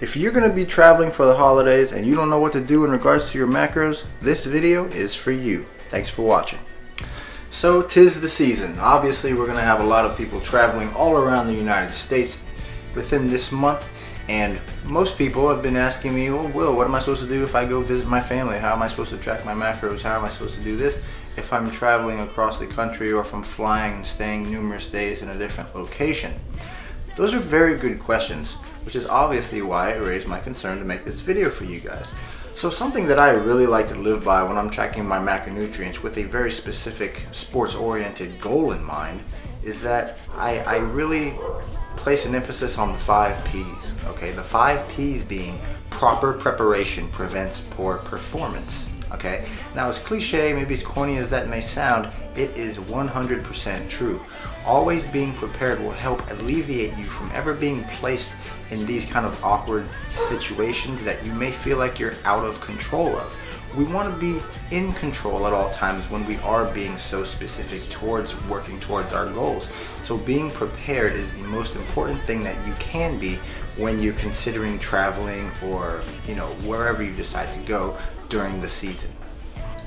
If you're going to be traveling for the holidays and you don't know what to do in regards to your macros, this video is for you. Thanks for watching. So, 'tis the season. Obviously, we're going to have a lot of people traveling all around the United States within this month. And most people have been asking me, oh, Will, what am I supposed to do if I go visit my family? How am I supposed to track my macros? How am I supposed to do this if I'm traveling across the country or if I'm flying and staying numerous days in a different location? Those are very good questions, which is obviously why it raised my concern to make this video for you guys. So something that I really like to live by when I'm tracking my macronutrients with a very specific sports-oriented goal in mind is that I really place an emphasis on the 5 P's. Okay, the 5 P's being proper preparation prevents poor performance. Okay, now as cliche, maybe as corny as that may sound, it is 100% true. Always being prepared will help alleviate you from ever being placed in these kind of awkward situations that you may feel like you're out of control of. We want to be in control at all times when we are being so specific towards working towards our goals. So being prepared is the most important thing that you can be when you're considering traveling or, wherever you decide to go during the season.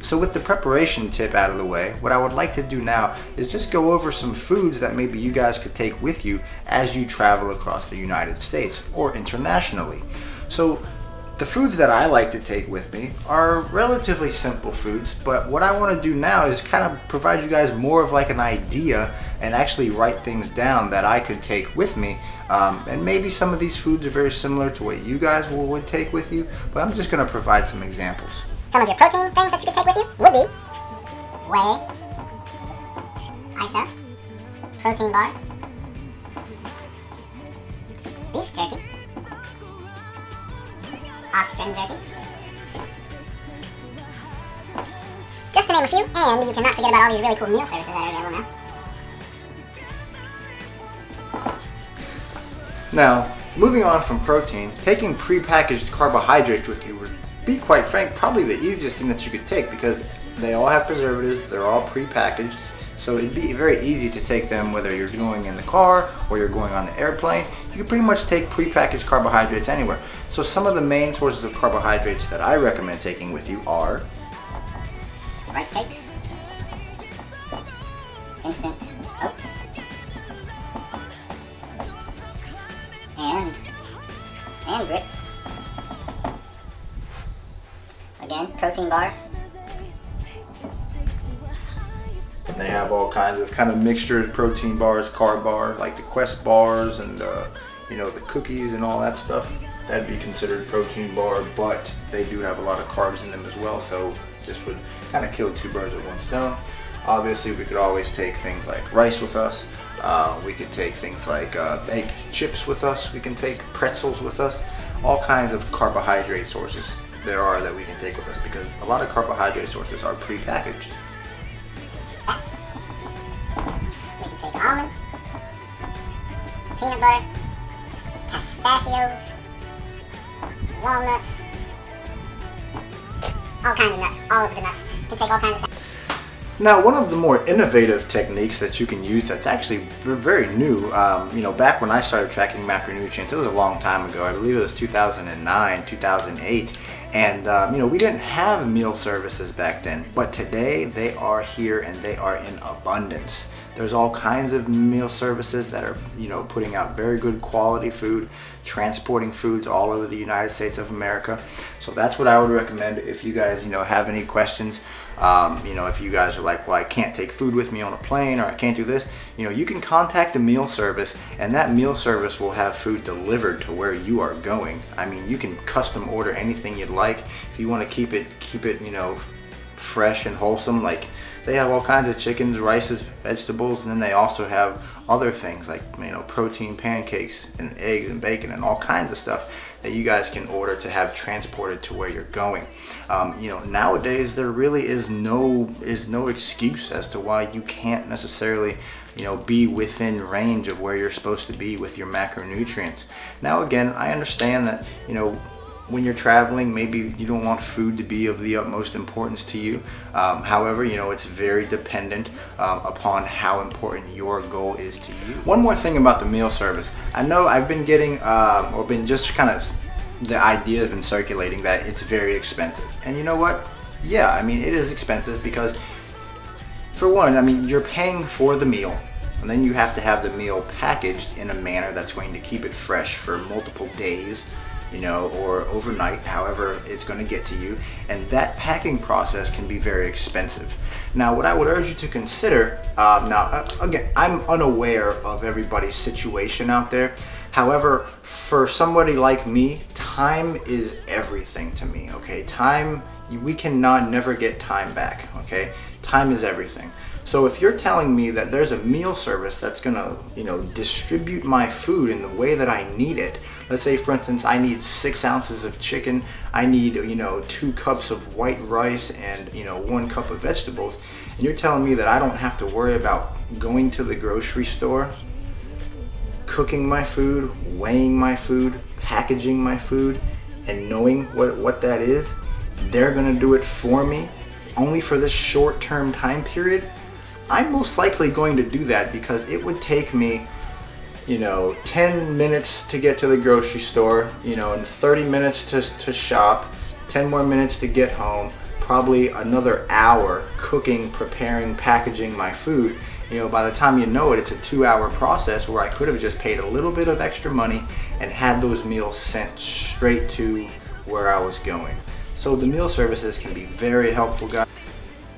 So with the preparation tip out of the way, what I would like to do now is just go over some foods that maybe you guys could take with you as you travel across the United States or internationally. So the foods that I like to take with me are relatively simple foods, but what I want to do now is kind of provide you guys more of like an idea and actually write things down that I could take with me. And maybe some of these foods are very similar to what you guys would take with you, but I'm just going to provide some examples. Some of your protein things that you could take with you would be whey, ISO, protein bars, beef jerky, Austrian jerky, just to name a few, and you cannot forget about all these really cool meal services that are available now. Now, moving on from protein, taking prepackaged carbohydrates with you would be, quite frank, probably the easiest thing that you could take because they all have preservatives, they're all prepackaged, so it'd be very easy to take them whether you're going in the car or you're going on the airplane. You can pretty much take prepackaged carbohydrates anywhere. So some of the main sources of carbohydrates that I recommend taking with you are rice cakes, instant oats, and grits. Again, protein bars. They have all kinds of mixtured protein bars, carb bar, like the Quest bars and the cookies and all that stuff. That'd be considered protein bar, but they do have a lot of carbs in them as well, so this would kind of kill 2 birds with 1 stone. Obviously, we could always take things like rice with us. We could take things like baked chips with us. We can take pretzels with us. All kinds of carbohydrate sources there are that we can take with us because a lot of carbohydrate sources are prepackaged. We can take almonds, peanut butter, pistachios, walnuts, all kinds of nuts, all of the nuts. You can take all kinds of things. Now, one of the more innovative techniques that you can use that's actually very new, back when I started tracking macronutrients, it was a long time ago. I believe it was 2009, 2008. And, we didn't have meal services back then, but today they are here and they are in abundance. There's all kinds of meal services that are, putting out very good quality food, transporting foods all over the United States of America. So that's what I would recommend if you guys, have any questions. If you guys are like, well, I can't take food with me on a plane or I can't do this, you can contact a meal service and that meal service will have food delivered to where you are going. I mean, you can custom order anything you'd like. If you want to keep it, fresh and wholesome, like they have all kinds of chickens, rices, vegetables, and then they also have other things like protein pancakes and eggs and bacon and all kinds of stuff that you guys can order to have transported to where you're going. Nowadays there really is no excuse as to why you can't necessarily be within range of where you're supposed to be with your macronutrients. Now again, I understand that when you're traveling, maybe you don't want food to be of the utmost importance to you. However, it's very dependent upon how important your goal is to you. One more thing about the meal service. I know I've been getting, or been just kind of the idea has been circulating that it's very expensive. And you know what? Yeah, I mean, it is expensive because, for one, I mean, you're paying for the meal, and then you have to have the meal packaged in a manner that's going to keep it fresh for multiple days, you know, or overnight, however it's going to get to you. And that packing process can be very expensive. Now, what I would urge you to consider, again, I'm unaware of everybody's situation out there. However, for somebody like me, time is everything to me, okay? Time, we cannot never get time back, okay? Time is everything. So if you're telling me that there's a meal service that's gonna, you know, distribute my food in the way that I need it, let's say for instance I need 6 ounces of chicken, I need, you know, 2 cups of white rice and, you know, 1 cup of vegetables, and you're telling me that I don't have to worry about going to the grocery store, cooking my food, weighing my food, packaging my food, and knowing what that is, they're gonna do it for me only for this short-term time period, I'm most likely going to do that because it would take me, you know, 10 minutes to get to the grocery store, you know, and 30 minutes to shop, 10 more minutes to get home, probably another hour cooking, preparing, packaging my food. You know, by the time you know it, it's a 2-hour process where I could have just paid a little bit of extra money and had those meals sent straight to where I was going. So the meal services can be very helpful, guys.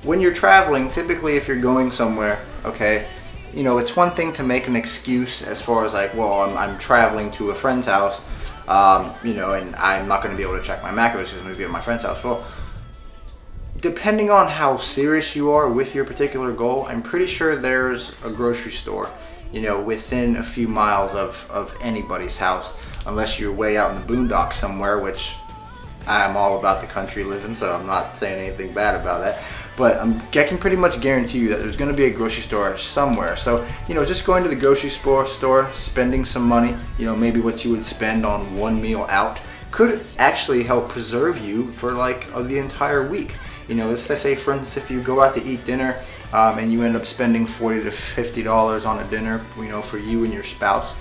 When you're traveling, typically if you're going somewhere, okay, you know, it's one thing to make an excuse as far as like, well, I'm traveling to a friend's house, you know, and I'm not going to be able to check my macros because I'm going to be at my friend's house. Well, depending on how serious you are with your particular goal, I'm pretty sure there's a grocery store, you know, within a few miles of anybody's house, unless you're way out in the boondocks somewhere, which I'm all about the country living, so I'm not saying anything bad about that. But I can pretty much guarantee you that there's going to be a grocery store somewhere. So, you know, just going to the grocery store, spending some money, you know, maybe what you would spend on one meal out, could actually help preserve you for like the entire week. You know, let's say for instance, if you go out to eat dinner and you end up spending $40 to $50 on a dinner, you know, for you and your spouse,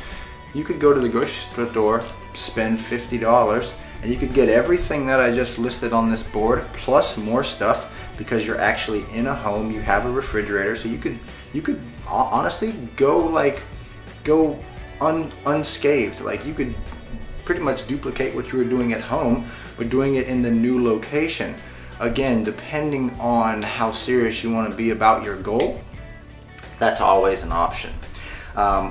you could go to the grocery store, spend $50, and you could get everything that I just listed on this board plus more stuff because you're actually in a home, you have a refrigerator, so you could honestly go unscathed. Like, you could pretty much duplicate what you were doing at home but doing it in the new location. Again, depending on how serious you want to be about your goal, that's always an option.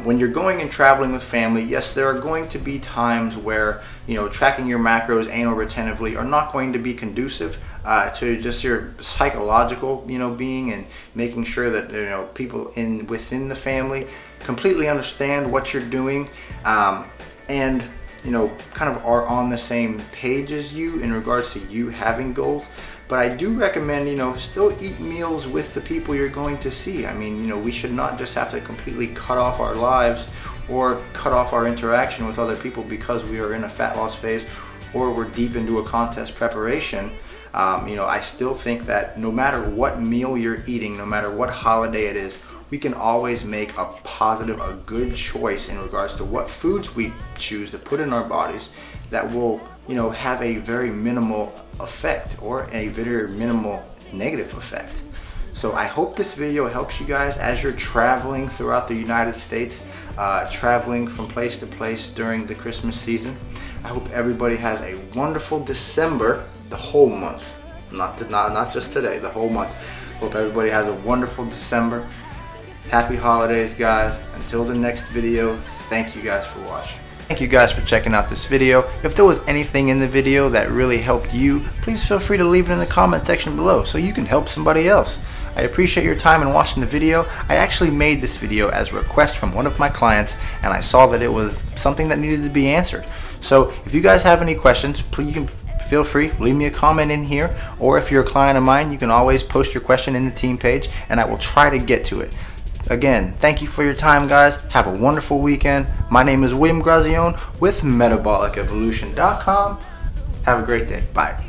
When you're going and traveling with family, yes, there are going to be times where, you know, tracking your macros anal retentively are not going to be conducive to just your psychological, you know, being, and making sure that, you know, people within the family completely understand what you're doing, and, you know, kind of are on the same page as you in regards to you having goals. But I do recommend, you know, still eat meals with the people you're going to see. I mean, you know, we should not just have to completely cut off our lives or cut off our interaction with other people because we are in a fat loss phase or we're deep into a contest preparation. You know, I still think that no matter what meal you're eating, no matter what holiday it is, we can always make a positive, a good choice in regards to what foods we choose to put in our bodies that will, you know, have a very minimal effect or a very minimal negative effect. So I hope this video helps you guys as you're traveling throughout the United States, traveling from place to place during the Christmas season. I hope everybody has a wonderful December, the whole month, not just today, the whole month. Hope everybody has a wonderful December. Happy holidays, guys. Until the next video, thank you guys for watching. Thank you guys for checking out this video. If there was anything in the video that really helped you, please feel free to leave it in the comment section below so you can help somebody else. I appreciate your time in watching the video. I actually made this video as a request from one of my clients, and I saw that it was something that needed to be answered. So if you guys have any questions, please, you can feel free, leave me a comment in here, or if you're a client of mine, you can always post your question in the team page and I will try to get to it. Again, thank you for your time, guys. Have a wonderful weekend. My name is William Grazione with MetabolicEvolution.com. Have a great day. Bye.